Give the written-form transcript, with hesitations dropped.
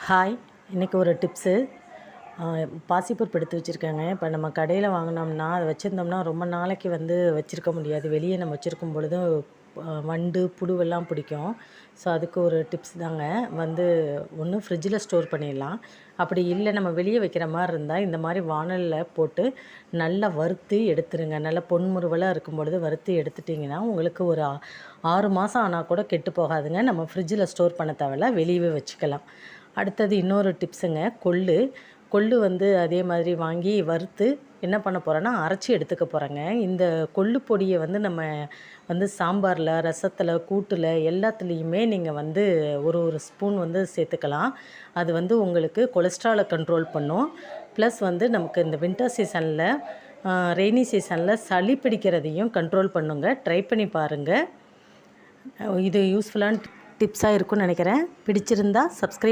Hi, இன்றைக்கி ஒரு tips. பாசிப்பருப்பு எடுத்து வச்சுருக்கேங்க. இப்போ நம்ம கடையில் வாங்கினோம்னா அதை வச்சுருந்தோம்னா ரொம்ப நாளைக்கு வச்சுருக்க முடியாது. வெளியே நம்ம வச்சுருக்கும் பொழுது வண்டு புழுவெல்லாம் பிடிக்கும். ஸோ அதுக்கு ஒரு டிப்ஸ் தாங்க. ஒன்று ஃப்ரிட்ஜில் ஸ்டோர் பண்ணிடலாம். அப்படி இல்லை நம்ம வெளியே வைக்கிற மாதிரி இருந்தால் இந்த மாதிரி வாணலில் போட்டு நல்லா வறுத்து எடுத்துருங்க. நல்லா பொன்முறுவலாக இருக்கும் பொழுது வறுத்து எடுத்துட்டிங்கன்னா உங்களுக்கு ஒரு 6 மாதம் ஆனால் கூட கெட்டு போகாதுங்க. நம்ம ஃப்ரிட்ஜில் ஸ்டோர் பண்ண தேவையில்ல, வெளியவே வச்சுக்கலாம். அடுத்தது இன்னொரு டிப்ஸுங்க, கொள்ளு அதே மாதிரி வாங்கி வறுத்து என்ன பண்ண போகிறேன்னா அரைச்சி எடுத்துக்க போகிறேங்க. இந்த கொள்ளு பொடியை நம்ம சாம்பாரில், ரசத்தில், கூட்டில் எல்லாத்துலேயுமே நீங்கள் ஒரு ஸ்பூன் சேர்த்துக்கலாம். அது உங்களுக்கு கொலஸ்ட்ராலை கண்ட்ரோல் பண்ணும். ப்ளஸ் நமக்கு இந்த வின்டர் சீசனில், ரெய்னி சீசனில் சளி பிடிக்கிறதையும் கண்ட்ரோல் பண்ணுங்க. ட்ரை பண்ணி பாருங்கள். இது யூஸ்ஃபுல்லான டிப்ஸாக இருக்கும்னு நினைக்கிறேன். பிடிச்சிருந்தா சப்ஸ்கிரைப்